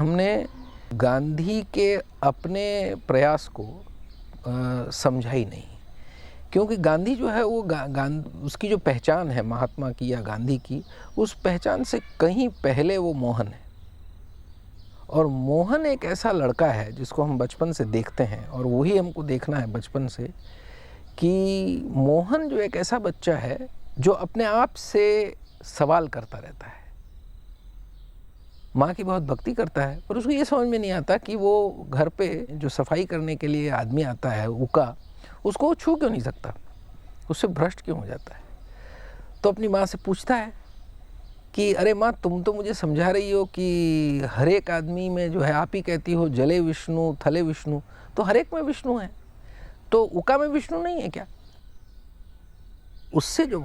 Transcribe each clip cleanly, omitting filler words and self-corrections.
हमने गांधी के अपने प्रयास को समझा ही नहीं, क्योंकि गांधी जो है वो उसकी जो पहचान है महात्मा की या गांधी की, उस पहचान से कहीं पहले वो मोहन है। और मोहन एक ऐसा लड़का है जिसको हम बचपन से देखते हैं, और वही हमको देखना है बचपन से कि मोहन जो एक ऐसा बच्चा है जो अपने आप से सवाल करता रहता है। माँ की बहुत भक्ति करता है, पर उसको ये समझ में नहीं आता कि वो घर पे जो सफाई करने के लिए आदमी आता है उका, उसको वो छू क्यों नहीं सकता, उससे भ्रष्ट क्यों हो जाता है। तो अपनी माँ से पूछता है कि अरे माँ, तुम तो मुझे समझा रही हो कि हर एक आदमी में जो है, आप ही कहती हो जले विष्णु थले विष्णु, तो हर एक में विष्णु है, तो उका में विष्णु नहीं है क्या। उससे जो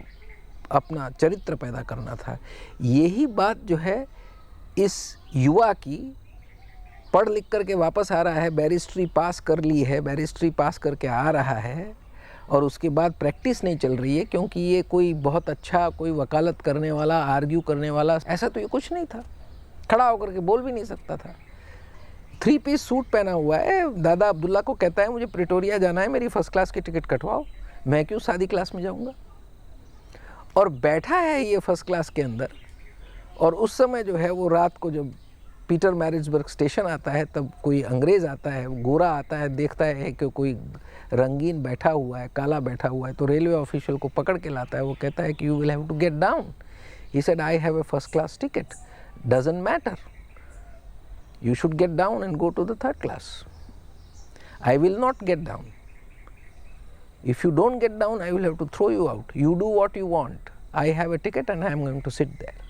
अपना चरित्र पैदा करना था, यही बात जो है इस युवा की, पढ़ लिख करके वापस आ रहा है, बैरिस्ट्री पास कर ली है, बैरिस्ट्री पास करके आ रहा है, और उसके बाद प्रैक्टिस नहीं चल रही है, क्योंकि ये कोई बहुत अच्छा कोई वकालत करने वाला, आर्ग्यू करने वाला, ऐसा तो ये कुछ नहीं था। खड़ा होकर के बोल भी नहीं सकता था। 3 पीस सूट पहना हुआ है, दादा अब्दुल्ला को कहता है मुझे प्रिटोरिया जाना है, मेरी फर्स्ट क्लास की टिकट कटवाओ, मैं क्यों शादी क्लास में जाऊँगा। और बैठा है ये फर्स्ट क्लास के अंदर, और उस समय जो है वो रात को जब पीटर मैरिट्सबर्ग स्टेशन आता है, तब कोई अंग्रेज़ आता है, गोरा आता है, देखता है कि कोई रंगीन बैठा हुआ है, काला बैठा हुआ है, तो रेलवे ऑफिशियल को पकड़ के लाता है। वो कहता है कि you will have to get down. He said I have a first class ticket, doesn't matter, you should get down and go to the third class. I will not get down, if you don't get down I will have to throw you out, you do what you want, I have a ticket and I am going to sit there.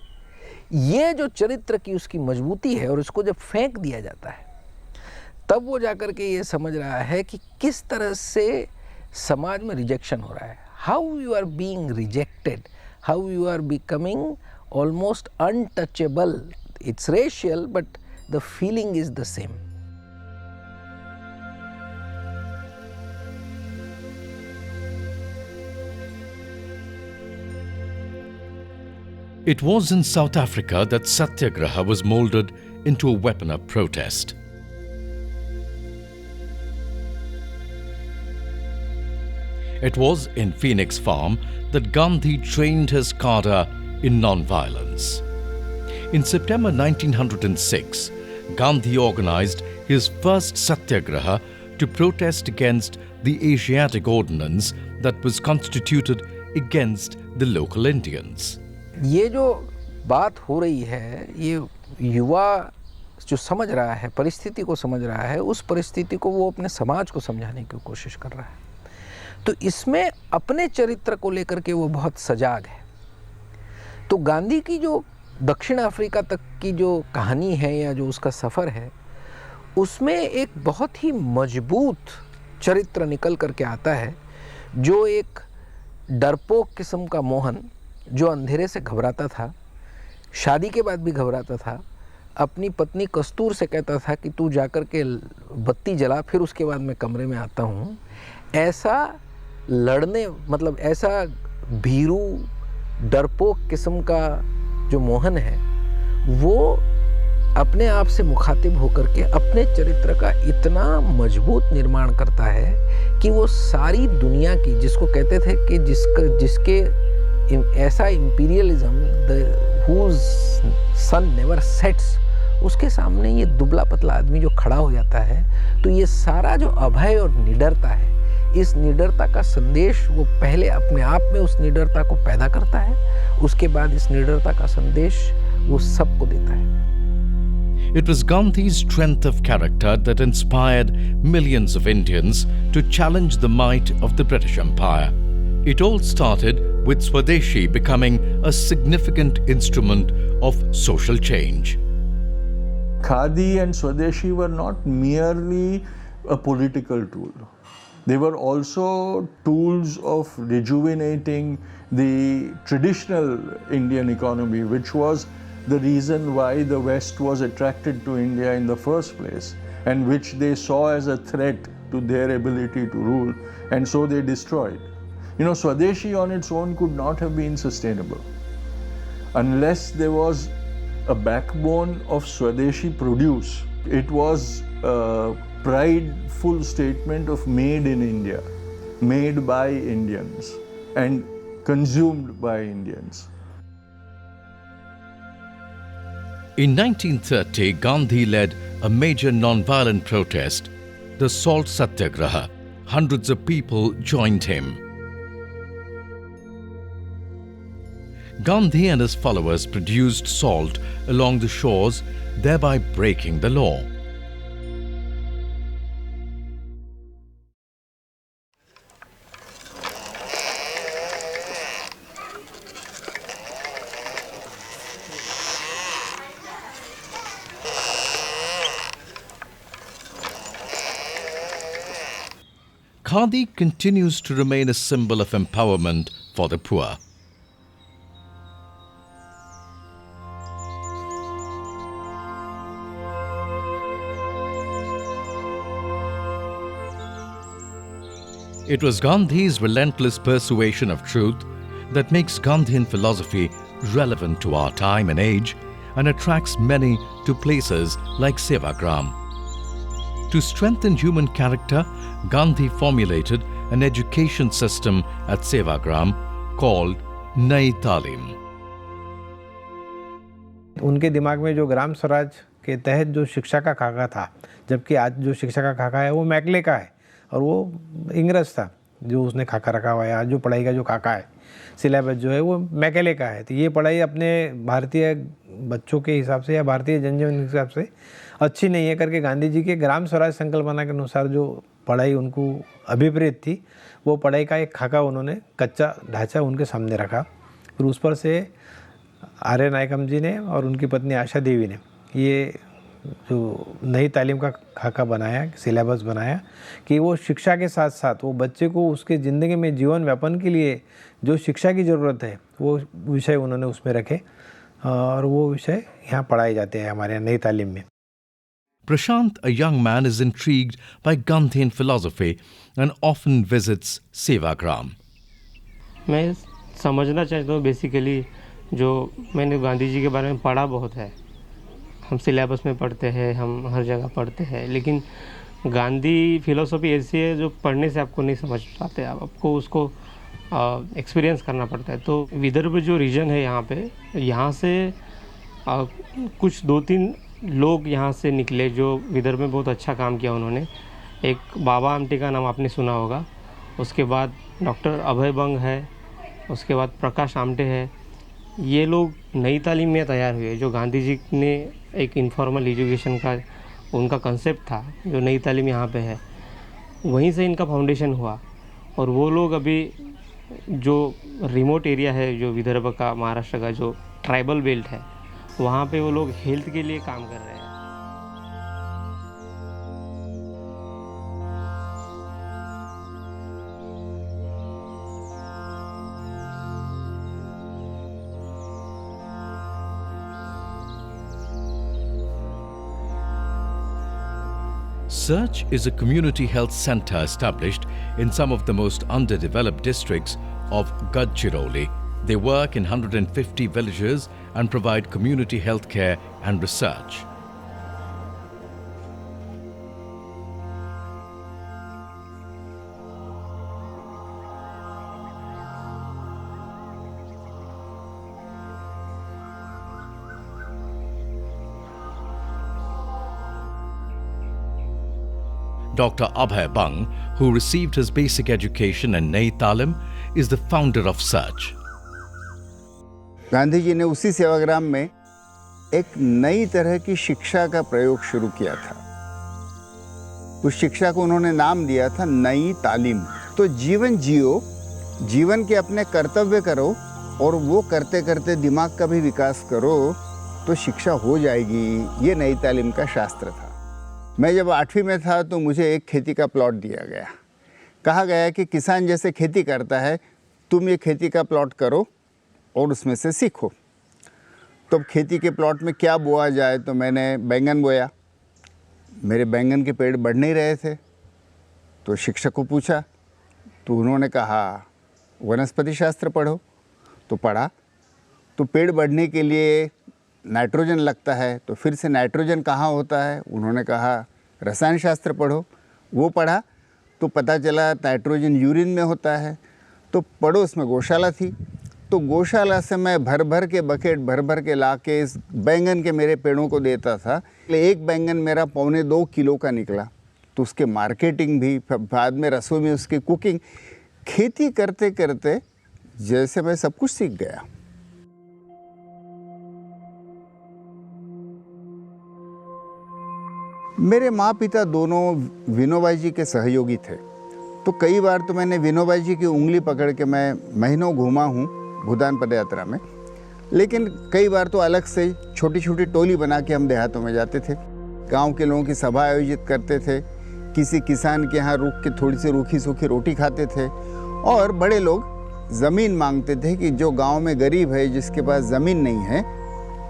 ये जो चरित्र की उसकी मजबूती है, और उसको जब फेंक दिया जाता है, तब वो जाकर के ये समझ रहा है कि किस तरह से समाज में रिजेक्शन हो रहा है, how you are being rejected, how you are becoming almost untouchable. It's racial but the feeling is the same. It was in South Africa that Satyagraha was molded into a weapon of protest. It was in Phoenix Farm that Gandhi trained his cadre in non-violence. In September 1906, Gandhi organized his first Satyagraha to protest against the Asiatic Ordinance that was constituted against the local Indians. ये जो बात हो रही है, ये युवा जो समझ रहा है, परिस्थिति को समझ रहा है, उस परिस्थिति को वो अपने समाज को समझाने की कोशिश कर रहा है। तो इसमें अपने चरित्र को लेकर के वो बहुत सजाग है। तो गांधी की जो दक्षिण अफ्रीका तक की जो कहानी है या जो उसका सफ़र है, उसमें एक बहुत ही मजबूत चरित्र निकल करके आता है, जो एक डरपोक किस्म का मोहन, जो अंधेरे से घबराता था, शादी के बाद भी घबराता था, अपनी पत्नी कस्तूर से कहता था कि तू जाकर के बत्ती जला, फिर उसके बाद मैं कमरे में आता हूँ। ऐसा लड़ने, मतलब ऐसा भीरू डरपोक किस्म का जो मोहन है, वो अपने आप से मुखातिब होकर के अपने चरित्र का इतना मजबूत निर्माण करता है कि वो सारी दुनिया की, जिसको कहते थे कि जिसके ऐसा imperialism whose sun never sets, उसके सामने ये दुबला पतला आदमी जो खड़ा हो जाता है, तो ये सारा जो अभय और निडरता है, इस निडरता का संदेश वो पहले अपने आप में उस निडरता को पैदा करता है, उसके बाद इस निडरता का संदेश वो सबको देता है। It was Gandhi's strength of character that inspired millions of Indians to challenge the might of the British Empire. It all started with Swadeshi becoming a significant instrument of social change. Khadi and Swadeshi were not merely a political tool. They were also tools of rejuvenating the traditional Indian economy, which was the reason why the West was attracted to India in the first place, and which they saw as a threat to their ability to rule, and so they destroyed. You know, Swadeshi on its own could not have been sustainable unless there was a backbone of Swadeshi produce. It was a prideful statement of made in India, made by Indians and consumed by Indians. In 1930, Gandhi led a major non-violent protest, the Salt Satyagraha. Hundreds of people joined him. Gandhi and his followers produced salt along the shores, thereby breaking the law. Khadi continues to remain a symbol of empowerment for the poor. It was Gandhi's relentless persuasion of truth that makes Gandhian philosophy relevant to our time and age and attracts many to places like Sevagram. To strengthen human character, Gandhi formulated an education system at Sevagram called Nai Talim. उनके दिमाग में जो ग्राम स्वराज के तहत जो शिक्षा का खाका था, जबकि आज जो शिक्षा का खाका है वो मैकले का है और वो इंग्रज था जो उसने खाका रखा हुआ है। आज जो पढ़ाई का जो खाका है, सिलेबस जो है वो मैकेले का है। तो ये पढ़ाई अपने भारतीय बच्चों के हिसाब से या भारतीय जनजीवन के हिसाब से अच्छी नहीं है करके गांधी जी के ग्राम स्वराज संकल्पना के अनुसार जो पढ़ाई उनको अभिप्रेत थी, वो पढ़ाई का एक खाका उन्होंने कच्चा ढांचा उनके सामने रखा। फिर उस पर से आर्य नायकम जी ने और उनकी पत्नी आशा देवी ने ये जो नई तालीम का खाका बनाया, सिलेबस बनाया कि वो शिक्षा के साथ साथ वो बच्चे को उसके ज़िंदगी में जीवन व्यापन के लिए जो शिक्षा की ज़रूरत है वो विषय उन्होंने उसमें रखे और वो विषय यहाँ पढ़ाए जाते हैं हमारे यहाँ नई तालीम में। Prashant, a young man, is intrigued by Gandhian philosophy and often visits Sevagram. मैं समझना चाहता हूँ बेसिकली जो मैंने गांधी जी के बारे में पढ़ा बहुत है, हम सिलेबस में पढ़ते हैं, हम हर जगह पढ़ते हैं, लेकिन गांधी फिलोसफी ऐसी है जो पढ़ने से आपको नहीं समझ पाते, आपको उसको एक्सपीरियंस करना पड़ता है। तो विदर्भ जो रीजन है यहाँ पे, यहाँ से कुछ 2-3 लोग यहाँ से निकले जो विदर्भ में बहुत अच्छा काम किया उन्होंने। एक बाबा आमटे का नाम आपने सुना होगा, उसके बाद डॉक्टर अभय बंग है, उसके बाद प्रकाश आमटे है। ये लोग नई तालीम में तैयार हुए जो गांधी जी ने एक इनफॉर्मल एजुकेशन का उनका कंसेप्ट था जो नई तालीम यहाँ पे है, वहीं से इनका फाउंडेशन हुआ। और वो लोग अभी जो रिमोट एरिया है जो विदर्भ का, महाराष्ट्र का जो ट्राइबल बेल्ट है, वहाँ पे वो लोग हेल्थ के लिए काम कर रहे हैं। Search is a community health center established in some of the most underdeveloped districts of Gadchiroli. They work in 150 villages and provide community health care and research. Dr. Abhay Bang, who received his basic education in Nai Talim, is the founder of Search. Gandhi ji ने उसी सेवाग्राम में एक नई तरह की शिक्षा का प्रयोग शुरू किया था। उस शिक्षा को उन्होंने नाम दिया था नई तालीम। तो जीवन जियो, जीवन के अपने कर्तव्य करो और वो करते करते दिमाग का भी विकास करो तो शिक्षा हो जाएगी। ये नई तालीम का शास्त्र था। मैं जब 8वीं में था तो मुझे एक खेती का प्लॉट दिया गया। कहा गया कि किसान जैसे खेती करता है तुम ये खेती का प्लॉट करो और उसमें से सीखो। तो खेती के प्लॉट में क्या बोया जाए, तो मैंने बैंगन बोया। मेरे बैंगन के पेड़ बढ़ नहीं रहे थे तो शिक्षक को पूछा, तो उन्होंने कहा वनस्पति शास्त्र पढ़ो। तो पढ़ा तो पेड़ बढ़ने के लिए नाइट्रोजन लगता है, तो फिर से नाइट्रोजन कहाँ होता है, उन्होंने कहा रसायन शास्त्र पढ़ो। वो पढ़ा तो पता चला नाइट्रोजन यूरिन में होता है। तो पड़ोस में गौशाला थी, तो गौशाला से मैं भर भर के बकेट भर भर के ला के इस बैंगन के मेरे पेड़ों को देता था। एक बैंगन मेरा 1.25 किलो का निकला। तो उसके मार्केटिंग भी, बाद में रसोई में उसकी कुकिंग, खेती करते करते जैसे मैं सब कुछ सीख गया। मेरे माँ पिता दोनों विनोबाई जी के सहयोगी थे, तो कई बार तो मैंने विनोबाई जी की उंगली पकड़ के मैं महीनों घूमा हूँ भूदान पदयात्रा में। लेकिन कई बार तो अलग से छोटी छोटी टोली बना के हम देहातों में जाते थे, गांव के लोगों की सभा आयोजित करते थे, किसी किसान के यहाँ रुक के थोड़ी सी रूखी सूखी रोटी खाते थे। और बड़े लोग ज़मीन मांगते थे कि जो गांव में गरीब है, जिसके पास ज़मीन नहीं है,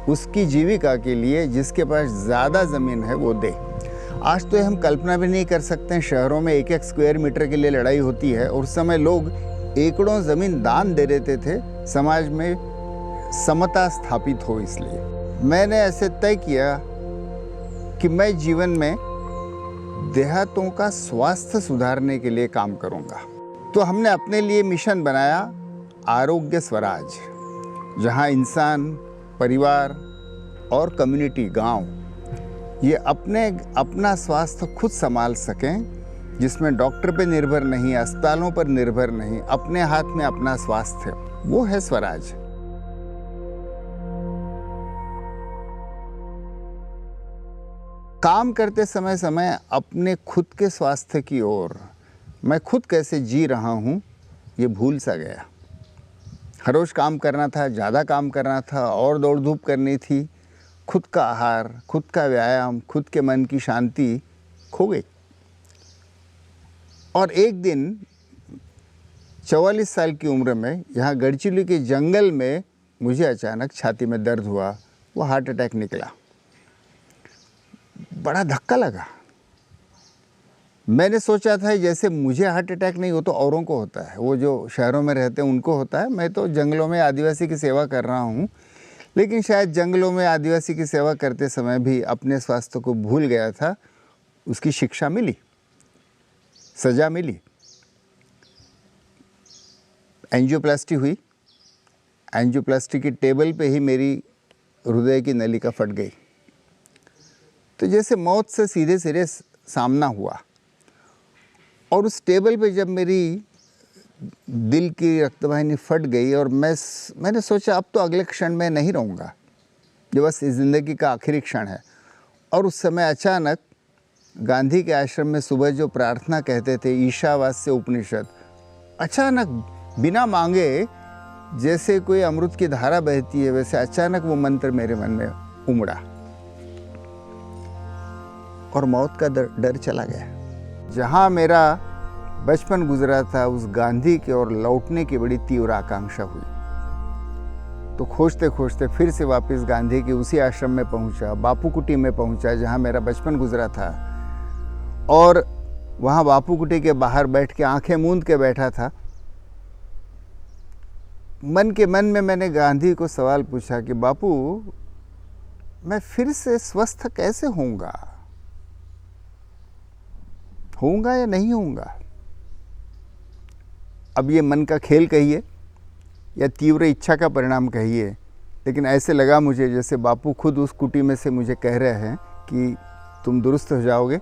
उसकी जीविका के लिए जिसके पास ज़्यादा ज़मीन है वो दे। आज तो हम कल्पना भी नहीं कर सकते हैं, शहरों में 1-1 स्क्वायर मीटर के लिए लड़ाई होती है, और उस समय लोग एकड़ों ज़मीन दान दे देते थे समाज में समता स्थापित हो। इसलिए मैंने ऐसे तय किया कि मैं जीवन में देहातों का स्वास्थ्य सुधारने के लिए काम करूंगा। तो हमने अपने लिए मिशन बनाया आरोग्य स्वराज, जहां इंसान, परिवार और कम्युनिटी, गांव, ये अपना स्वास्थ्य खुद संभाल सकें, जिसमें डॉक्टर पे निर्भर नहीं, अस्पतालों पर निर्भर नहीं, अपने हाथ में अपना स्वास्थ्य, वो है स्वराज। काम करते समय अपने खुद के स्वास्थ्य की ओर, मैं खुद कैसे जी रहा हूँ ये भूल सा गया। हर रोज़ काम करना था, ज़्यादा काम करना था और दौड़ धूप करनी थी। खुद का आहार, खुद का व्यायाम, खुद के मन की शांति खो गई। और एक दिन 44 साल की उम्र में यहाँ गढ़चिरौली के जंगल में मुझे अचानक छाती में दर्द हुआ, वो हार्ट अटैक निकला। बड़ा धक्का लगा। मैंने सोचा था जैसे मुझे हार्ट अटैक नहीं हो तो औरों को होता है, वो जो शहरों में रहते हैं उनको होता है। मैं तो जंगलों में आदिवासी की सेवा कर रहा हूँ, लेकिन शायद जंगलों में आदिवासी की सेवा करते समय भी अपने स्वास्थ्य को भूल गया था। उसकी शिक्षा मिली, सज़ा मिली। एंजियोप्लास्टी हुई। एंजियोप्लास्टी की टेबल पे ही मेरी हृदय की नलिका फट गई। तो जैसे मौत से सीधे सीधे सामना हुआ। और उस टेबल पे जब मेरी दिल की रक्तवाहिनी फट गई और मैंने सोचा अब तो अगले क्षण में नहीं रहूँगा, जो बस इस ज़िंदगी का आखिरी क्षण है। और उस समय अचानक गांधी के आश्रम में सुबह जो प्रार्थना कहते थे, ईशावास्य उपनिषद, अचानक बिना मांगे जैसे कोई अमृत की धारा बहती है, वैसे अचानक वो मंत्र मेरे मन में उमड़ा और मौत का डर चला गया। जहाँ मेरा बचपन गुजरा था, उस गांधी की ओर लौटने की बड़ी तीव्र आकांक्षा हुई। तो खोजते खोजते फिर से वापस गांधी के उसी आश्रम में पहुंचा, बापू कुटी में पहुंचा, जहाँ मेरा बचपन गुजरा था। और वहाँ बापू कुटी के बाहर बैठ के आंखें मूंद के बैठा था। मन के मन में मैंने गांधी को सवाल पूछा कि बापू, मैं फिर से स्वस्थ कैसे होऊंगा या नहीं होऊंगा? अब ये मन का खेल कहिए या तीव्र इच्छा का परिणाम कहिए, लेकिन ऐसे लगा मुझे जैसे बापू खुद उस कुटी में से मुझे कह रहे हैं कि तुम दुरुस्त हो जाओगे,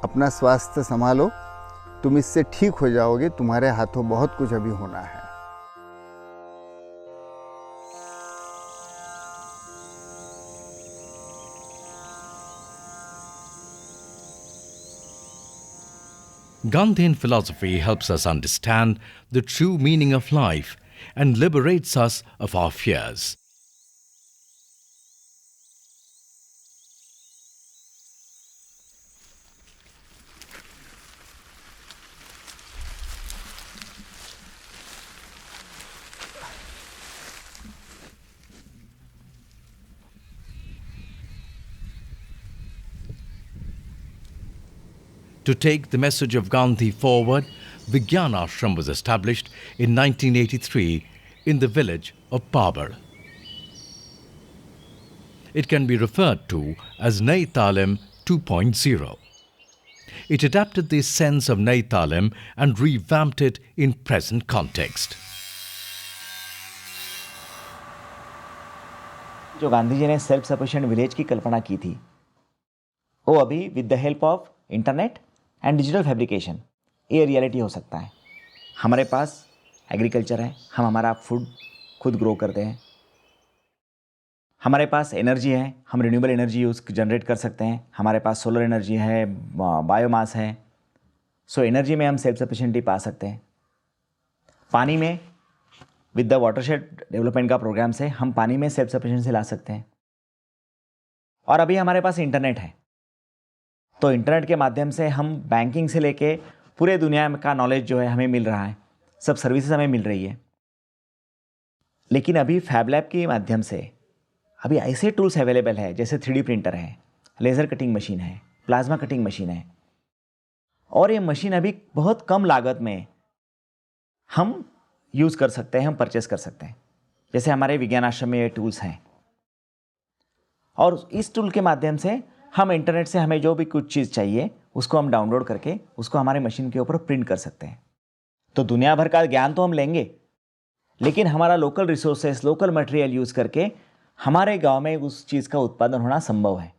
अपना स्वास्थ्य संभालो, तुम इससे ठीक हो जाओगे, तुम्हारे हाथों बहुत कुछ अभी होना है। Gandhian philosophy helps us understand the true meaning of life and liberates us of our fears. To take the message of Gandhi forward, Vigyan Ashram was established in 1983 in the village of Babar. It can be referred to as Nai Talim 2.0. It adapted the sense of Nai Talim and revamped it in present context. जो गांधी जी ने self sufficient village की कल्पना की थी, वो अभी with the help of internet and digital fabrication ये reality हो सकता है। हमारे पास एग्रीकल्चर है, हम हमारा फूड खुद ग्रो करते हैं, हमारे पास एनर्जी है, हम रिन्यूएबल एनर्जी यूज़ जनरेट कर सकते हैं, हमारे पास सोलर एनर्जी है, बायोमास है। सो एनर्जी में हम सेल्फ सफिशिएंटी पा सकते हैं। पानी में विद द वाटरशेड डेवलपमेंट का प्रोग्राम से हम पानी में सेल्फ सफिशिएंसी ला सकते हैं। और अभी हमारे पास इंटरनेट है, तो इंटरनेट के माध्यम से हम बैंकिंग से लेके पूरे दुनिया का नॉलेज जो है हमें मिल रहा है, सब सर्विसेज हमें मिल रही है। लेकिन अभी फैब लैब के माध्यम से अभी ऐसे टूल्स अवेलेबल है, जैसे 3D प्रिंटर है, लेज़र कटिंग मशीन है, प्लाज्मा कटिंग मशीन है, और ये मशीन अभी बहुत कम लागत में हम यूज़ कर सकते हैं, हम परचेस कर सकते हैं। जैसे हमारे विज्ञान आश्रम में ये टूल्स हैं, और इस टूल के माध्यम से हम इंटरनेट से हमें जो भी कुछ चीज़ चाहिए उसको हम डाउनलोड करके उसको हमारे मशीन के ऊपर प्रिंट कर सकते हैं। तो दुनिया भर का ज्ञान तो हम लेंगे, लेकिन हमारा local resources, local material use करके हमारे गांव में उस चीज़ का उत्पादन होना संभव है।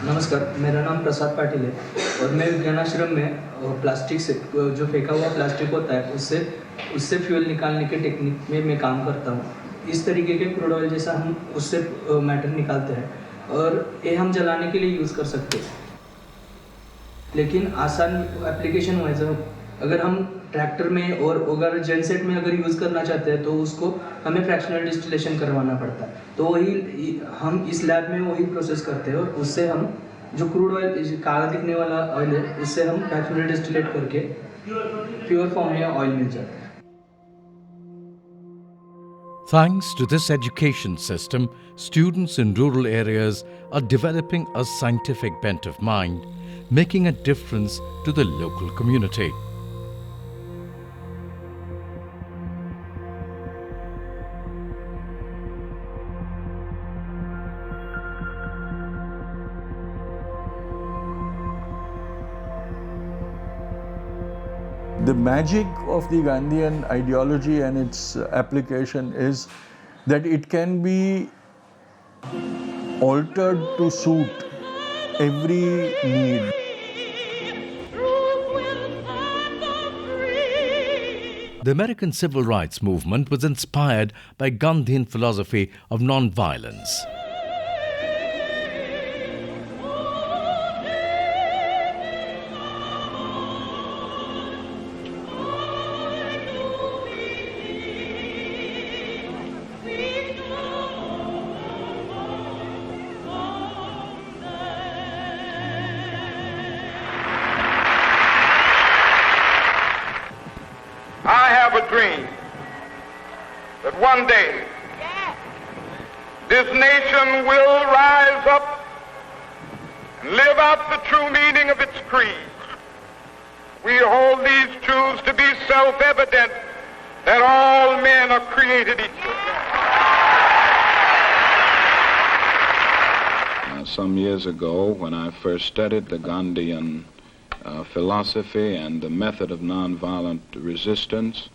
नमस्कार, मेरा नाम प्रसाद पाटिल है और मैं विज्ञानाश्रम में प्लास्टिक से जो फेंका हुआ प्लास्टिक होता है उससे फ्यूल निकालने के टेक्निक में मैं काम करता हूँ। इस तरीके के क्रूड ऑयल जैसा हम उससे मैटर निकालते हैं और ये हम जलाने के लिए यूज़ कर सकते हैं। लेकिन आसान एप्लीकेशन वाइज अगर हम ट्रैक्टर में और अगर जेनसेट में अगर यूज़ करना चाहते हैं तो उसको हमें फ्रैक्शनल डिस्टिलेशन करवाना पड़ता है। तो वही हम इस लैब में वही प्रोसेस करते हैं और उससे हम जो क्रूड ऑयल काला दिखने वाला ऑयल है उससे हम फ्रैक्शनल डिस्टिलेट करके प्योर फॉर्म में ऑयल मिल जाता है। Thanks to this education system, students in rural areas are developing a scientific bent of mind, making a difference to the local community. The magic of the Gandhian ideology and its application is that it can be altered to suit every need. The American civil rights movement was inspired by Gandhian philosophy of non-violence. I have a dream that one day this nation will rise up and live out the true meaning of its creed. We hold these truths to be self-evident that all men are created equal. Some years ago, when I first studied the Gandhian philosophy and the method of nonviolent resistance,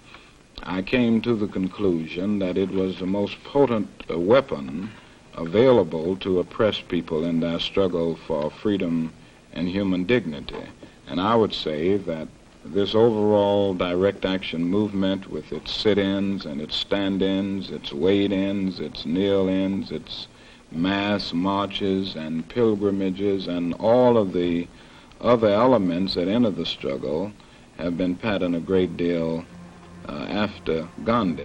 I came to the conclusion that it was the most potent weapon available to oppress people in their struggle for freedom and human dignity. And I would say that this overall direct action movement, with its sit-ins and its stand-ins, its wade-ins, its kneel-ins, its mass marches and pilgrimages, and all of the other elements that enter the struggle, have been patterned a great deal after Gandhi.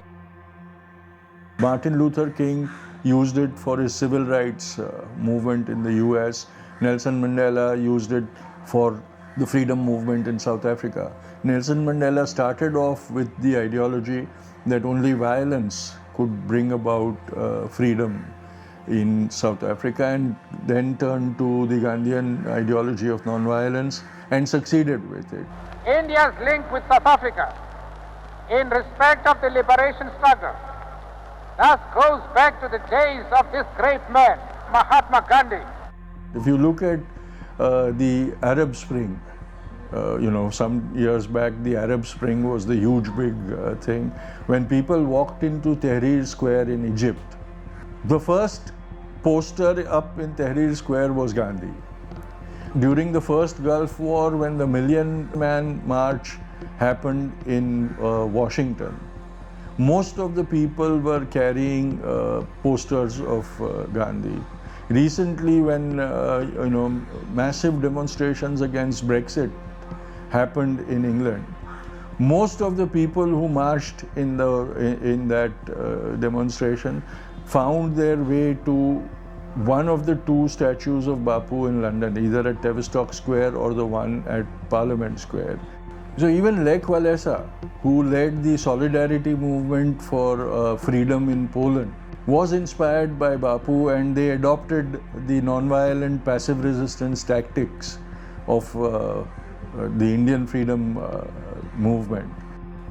Martin Luther King used it for his civil rights movement in the US. Nelson Mandela used it for the freedom movement in South Africa. Nelson Mandela started off with the ideology that only violence could bring about freedom. in South Africa and then turned to the Gandhian ideology of non-violence and succeeded with it. India's link with South Africa in respect of the liberation struggle thus goes back to the days of this great man, Mahatma Gandhi. If you look at the Arab Spring, some years back the Arab Spring was the huge big thing. When people walked into Tahrir Square in Egypt, the first poster up in Tahrir Square was Gandhi. During the first Gulf War, when the Million Man March happened in Washington, most of the people were carrying posters of Gandhi. Recently, when massive demonstrations against Brexit happened in England, most of the people who marched in that demonstration found their way to one of the two statues of Bapu in London, either at Tavistock Square or the one at Parliament Square. So even Lech Walesa, who led the solidarity movement for freedom in Poland, was inspired by Bapu, and they adopted the non-violent passive resistance tactics of the Indian freedom movement.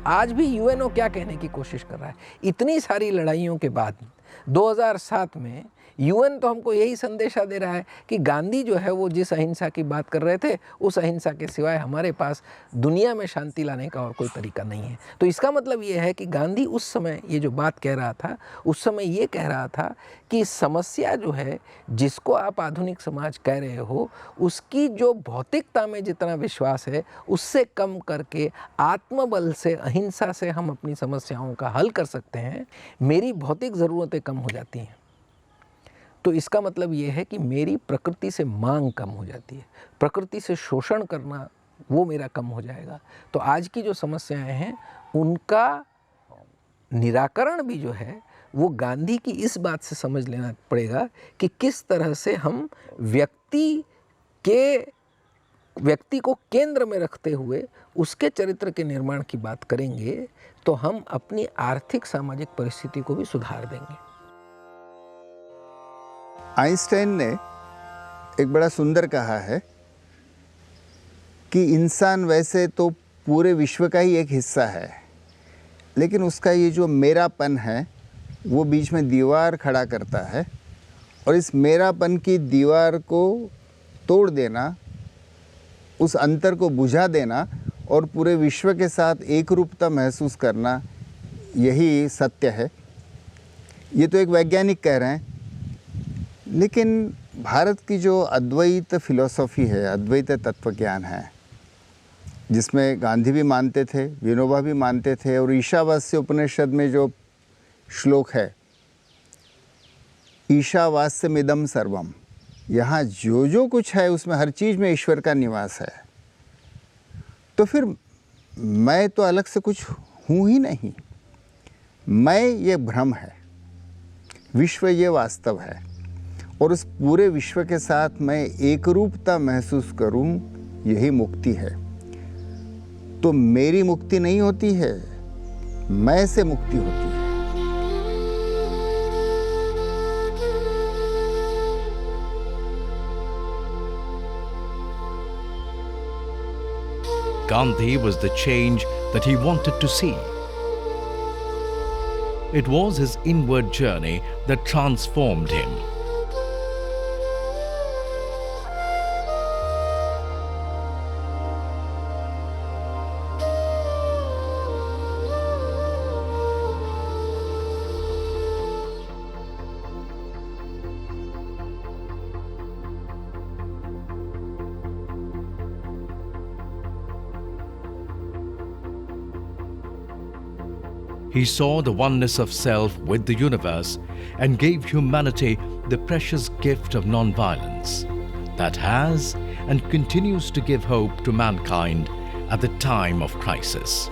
आज भी UNO क्या कहने की कोशिश कर रहा है? इतनी सारी लड़ाइयों के बाद 2007 में यूएन तो हमको यही संदेशा दे रहा है कि गांधी जो है वो जिस अहिंसा की बात कर रहे थे, उस अहिंसा के सिवाय हमारे पास दुनिया में शांति लाने का और कोई तरीका नहीं है। तो इसका मतलब ये है कि गांधी उस समय ये जो बात कह रहा था, उस समय ये कह रहा था कि समस्या जो है जिसको आप आधुनिक समाज कह रहे हो, उसकी जो भौतिकता में जितना विश्वास है उससे कम करके आत्मबल से, अहिंसा से हम अपनी समस्याओं का हल कर सकते हैं। मेरी भौतिक ज़रूरतें कम हो जाती हैं, तो इसका मतलब ये है कि मेरी प्रकृति से मांग कम हो जाती है, प्रकृति से शोषण करना वो मेरा कम हो जाएगा। तो आज की जो समस्याएं हैं उनका निराकरण भी जो है वो गांधी की इस बात से समझ लेना पड़ेगा कि किस तरह से हम व्यक्ति को केंद्र में रखते हुए उसके चरित्र के निर्माण की बात करेंगे तो हम अपनी आर्थिक सामाजिक परिस्थिति को भी सुधार देंगे। आइंस्टाइन ने एक बड़ा सुंदर कहा है कि इंसान वैसे तो पूरे विश्व का ही एक हिस्सा है, लेकिन उसका ये जो मेरापन है वो बीच में दीवार खड़ा करता है, और इस मेरापन की दीवार को तोड़ देना, उस अंतर को बुझा देना और पूरे विश्व के साथ एकरूपता महसूस करना, यही सत्य है। ये तो एक वैज्ञानिक कह रहे हैं, लेकिन भारत की जो अद्वैत फिलॉसफी है, अद्वैत तत्वज्ञान है, जिसमें गांधी भी मानते थे, विनोबा भी मानते थे, और ईशावास्य उपनिषद में जो श्लोक है, ईशावास्यमिदं सर्वम, यहाँ जो कुछ है उसमें हर चीज़ में ईश्वर का निवास है। तो फिर मैं तो अलग से कुछ हूँ ही नहीं, मैं ये भ्रम है, विश्व ये वास्तव है, और उस पूरे विश्व के साथ मैं एकरूपता महसूस करूं, यही मुक्ति है। तो मेरी मुक्ति नहीं होती है, मैं से मुक्ति होती है। Gandhi was the change that he wanted to see. It was his inward journey that transformed him. He saw the oneness of self with the universe and gave humanity the precious gift of non-violence that has and continues to give hope to mankind at the time of crisis.